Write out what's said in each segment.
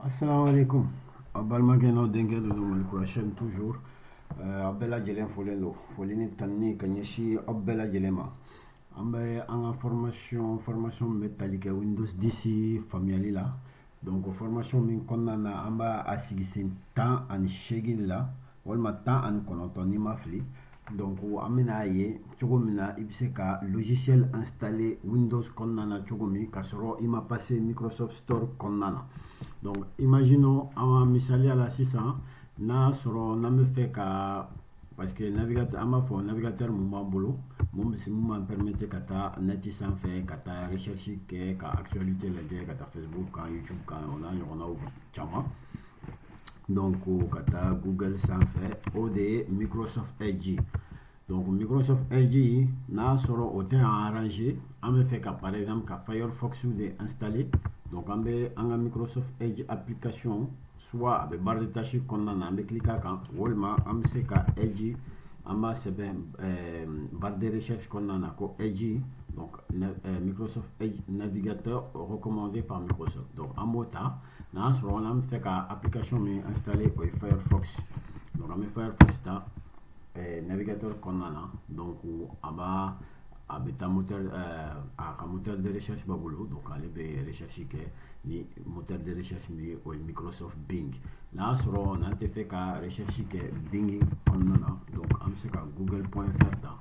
Assalamu alaikum. Abalma no dengue do mal kurashem toujours. Abela jelen folelo. Folini tanni kanyeshi abela jelema. Ambe anga formation métallique Windows 10 familiali la. Donc formation min konna na amba asigisin tan ani shegin la. Walma tan ani konoton ni mafli. Donc amina ye cogo mina i bɛ se ka logiciel installé Windows kɔnɔna na cogo min ka sɔrɔ i ma passé Microsoft Store kɔnɔna na. Donc imaginons an misaliya la sisan n'a sɔrɔ n'an bɛ fɛ ka parce que navigateur an b'a fɔ navigateur mun b'an bolo mun b'an permettre ka taa net sanfɛ ka taa recherche kɛ ka actualité lajɛ ka taa Facebook kan YouTube kan o n'a ɲɔgɔnnaw caman. Donc ka taa Google sanfɛ o de ye Microsoft Edge. Donc Microsoft Edge n'a sɔrɔ o tɛ arrangé an bɛ fɛ ka par exemple ka Firefox de installer. Donc an bɛ an ka Microsoft Edge application soit a bɛ barre de tâche kɔnɔna na an bɛ cliquer a kan walima an bɛ se ka Edge an b'a sɛbɛn barre de recherche kɔnɔna na ko Edge. Donc Microsoft Edge navigateur recommandé par Microsoft. Donc an b'o ta n'a sɔrɔ n'an bɛ fɛ ka application min installer o ye Firefox. Donc an bɛ Firefox ta navigateur kɔnɔna na donc a bɛ taa a ka moteur de recherche b'a bolo donc ale bɛ recherche kɛ ni moteur de recherche min ye o ye Microsoft Bing. N'a sɔrɔ n'an tɛ fɛ ka recherche kɛ Bing kɔnɔna na donc an bɛ se ka google.fr ta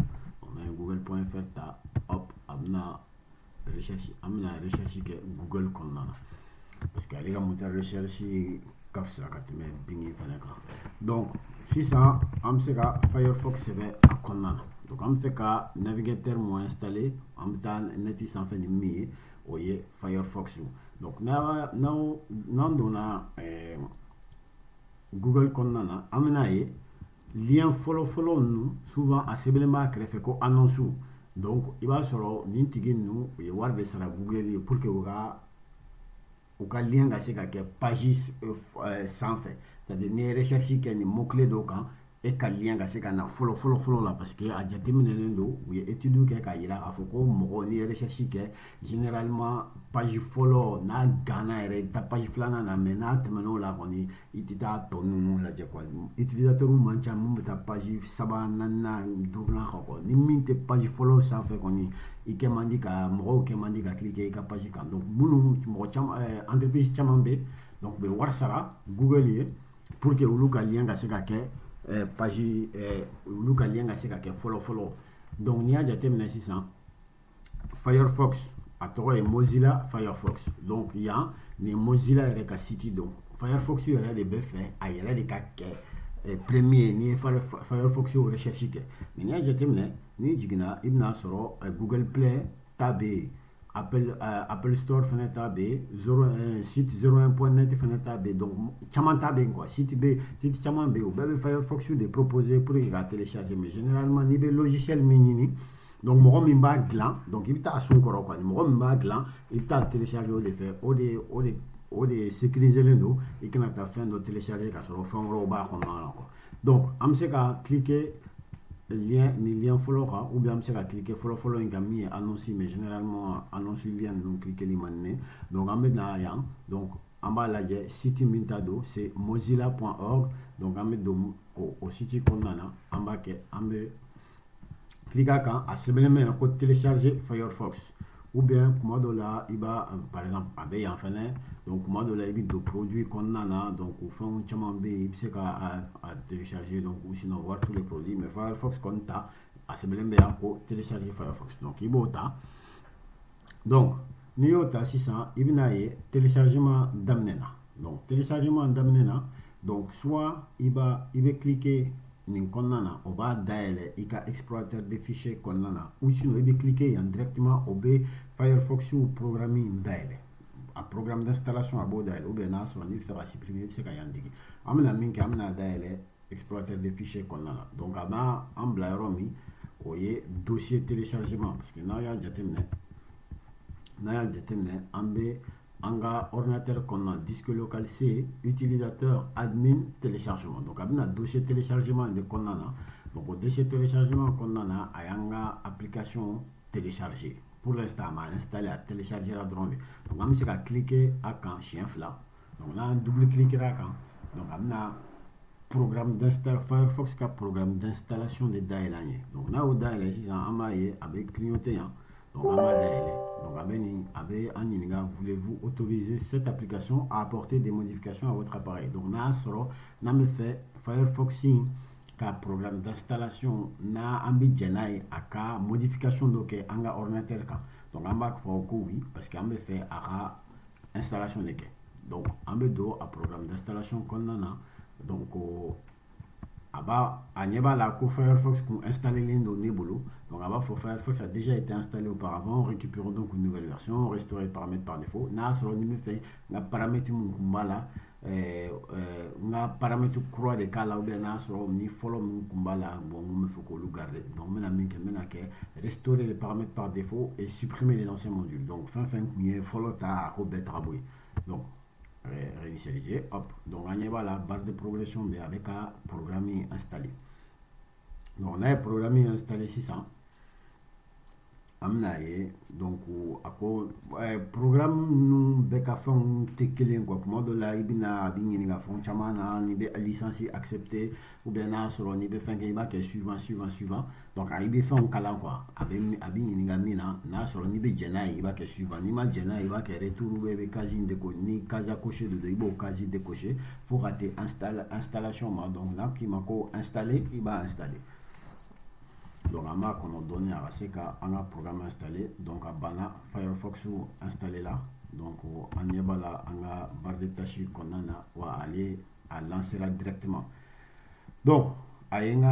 n'an ye google.fr ta hop an bɛna recherche kɛ Google kɔnɔna na parce que ale ka moteur de recherche ka fisa ka tɛmɛ Bing fana kan. Donc sisan an bɛ se ka Firefox sɛbɛn a kɔnɔna na. Donc an bɛ fɛ ka navigateur mun installer an bɛ taa net sanfɛ ni min ye o ye Firefox. Donc n'an donna Google kɔnɔna na an bɛna ye lien fɔlɔfɔlɔ ninnu souvent a sɛbɛnlen b'a kɛrɛfɛ ko annonce. Donc i b'a sɔrɔ nin tigi ninnu u ye wari de sara Google ye pour que u ka lien ka se ka kɛ page sanfɛ. C'est-à-dire n'i ye recherche kɛ nin mot clé dɔw kan e ka lien ka se ka na fɔlɔ la parce que a jateminɛlen don u ye étude kɛ k'a yira k'a fɔ ko mɔgɔ n'i ye recherche kɛ généralement page fɔlɔ n'a ganna yɛrɛ i bɛ taa page filanan na mais n'a tɛmɛn'o la kɔni i tɛ taa tɔ ninnu lajɛ quoi. Utilisateur man ca mun bɛ taa page saba naaninan duurunan kan quoi. Ni min tɛ page fɔlɔ sanfɛ kɔni i kɛ man di ka mɔgɔw kɛ man di ka cliquer i ka page kan. Donc minnu mɔgɔ caman entreprise caman bɛ donc u bɛ wari sara Google ye pour que olu ka lien ka se ka kɛ page olu ka lien ka se ka kɛ fɔlɔ. Donc n'i y'a jateminɛ sisan Firefox a tɔgɔ ye Mozilla Firefox. Donc yan nin Mozilla yɛrɛ ka site donc Firefox yɛrɛ de bɛ fɛ a yɛrɛ de ka kɛ premier n'i ye Firefox recherche kɛ. Mais n'i y'a jateminɛ n'i jiginna i bɛna sɔrɔ Google Play ta bɛ yen. Apple Store fana ta bɛ yen, site 01.net fana ta bɛ yen, donc caman ta bɛ yen quoi. Site caman bɛ yen o bɛɛ bɛ Firefox de proposer pour que ka télécharger. Mais généralement n'i bɛ logiciel min ɲini donc mɔgɔ min b'a dilan donc i bɛ taa a sun kɔrɔ quoi. Mɔgɔ min b'a dilan i bɛ taa télécharger o de fɛ o de sécuriselen don i kana taa fɛn dɔ télécharger ka sɔrɔ fɛn wɛrɛw b'a kɔnɔna na quoi. Donc an bɛ se ka cliquer lien fɔlɔ kan ou bien an bɛ se ka cliquer fɔlɔ in kan min ye annonce mais généralement annonce lien ninnu cliquer man di ne. Donc an bɛ na yan donc an b'a lajɛ site min ta don c'est mozilla.org. donc an bɛ don o site kɔnɔna na an b'a kɛ an bɛ cliquer a kan a sɛbɛnlen bɛ yan ko télécharger Firefox ou bien kuma dɔ la i b'a par exemple a bɛ yan fɛnɛ donc kuma dɔ la i bɛ don produit kɔnɔna na donc o fɛnw caman bɛ yen i bɛ se ka télécharger donc ou sinon voir tous les produits mais Firefox kɔni ta a sɛbɛnlen bɛ yan ko télécharger Firefox. Donc i b'o ta donc n'i y'o ta sisan i bɛna ye téléchargement daminɛ na. Donc téléchargement daminɛ na donc soit i bɛ cliquer nin kɔnɔna na o b'a dayɛlɛ i ka explorateur de fichier kɔnɔna na ou sinon i bɛ cliquer yan directement o bɛ Firefox programme dayɛlɛ a programme d'installation a b'o dayɛlɛ ou bien n'a sɔrɔ n'i bɛ fɛ ka supprimer i bɛ se ka yan digi. An bɛna min kɛ an bɛna dayɛlɛ explorateur de fichier kɔnɔna na donc a b'an bila yɔrɔ min o ye dossier téléchargement parce que n'a y'a jateminɛ an bɛ an ka ordinateur kɔnɔna disque local C utilisateur admin téléchargement. Donc a bɛna dossier téléchargement de kɔnɔna na donc o dossier téléchargement kɔnɔna na a y'an ka application télécharger. Pour l'instant a ma installé a télécharger dɔrɔn de. Donc an bɛ se ka cliquer a kan siɲɛ fila Donc là, on double-clique là quand. Donc on a programme d'installation Firefox ka programme d'installation de dayɛlɛ donc n'a y'o dayɛlɛ sisan an b'a ye a bɛ clignoter yan donc an b'a dayɛlɛ donc a bɛ an ɲininka voulez-vous autoriser cette application à apporter des modifications à votre appareil donc n'a y'a sɔrɔ n'an bɛ fɛ Firefox ka programme d'installation n'a an bɛ jɛ n'a ye a ka modification dɔ kɛ an ka ordinateur kan donc an b'a fɔ ko oui parce que an bɛ fɛ a ka installation de kɛ donc an bɛ don a programme d'installation kɔnɔna na donc a ɲɛ b'a la ko Firefox kun installé don ne bolo donc a b'a fɔ Firefox a déjà été installé auparavant récupérons donc une nouvelle version restaurer les paramètres par défaut n'a y'a sɔrɔ ni bɛ fɛ n ka paramètre minnu kun b'a la n ka paramètre kura de k'a la ou bien n'a y'a sɔrɔ ni fɔlɔ minnu kun b'a la bon n bɛ fɛ k'olu garder donc n bɛna min kɛ n bɛna kɛ restaurer les paramètres par défaut et supprimer les anciens modules donc fɛn fɛn kun ye fɔlɔ ta a ko bɛɛ taga bɔ yen donc réinitialiser, hop, donc on y va la barre de progression mais avec un programme installé. Donc on a un programme installé 600. Donc programme nous beka fon tekelen quoi comment de la ibina bini nga fon chamana ni be licence accepté ou bien na solo ni be fanke ba ke suivant donc a ibe fon kala quoi abini nga mina na solo ni be jena iba ke suivant ni ma jena iba ke retour be quasi de ko ni casa coché de ibo quasi de coché faut rater installation donc là qui m'a ko installé iba installé. Donc on va donner à un programme installé donc à bana Firefox installé là donc on y va là on a barre de tâches qu'on a va aller à lancer là directement donc à une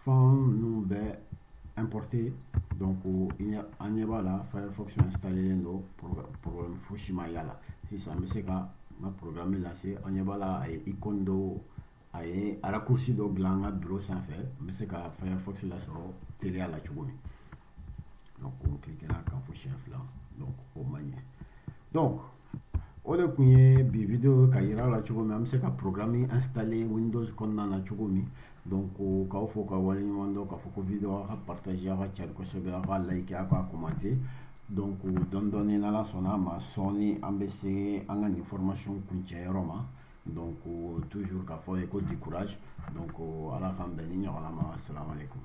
fond nous importé donc on y va là Firefox installé dans programme Fushima yala si ça me c'est qu'un programme là c'est on y va là icône de aye a raccourci dɔ dilan an ka bureau sanfɛ n bɛ se ka Firefox lasɔrɔ teliya la cogo min donc on cliquera kan fo siɲɛ fila donc o man ɲɛ donc o de kun ye bi video ka yira la cogo min an bɛ se ka programme installer Windows kɔnɔna na cogo min donc k'aw fo ka waleɲuman dɔn k'a fɔ ko video a ka partager a ka cari kosɛbɛ a ka like a ka commenter donc dɔɔni dɔɔni n'Ala sɔnna ma sɔɔni an bɛ se an ka nin formation kuncɛ yɔrɔ ma donc toujours k'a fɔ ye ko du courage donc ala k'an bɛn ni ɲɔgɔnna ma assalamu alaikum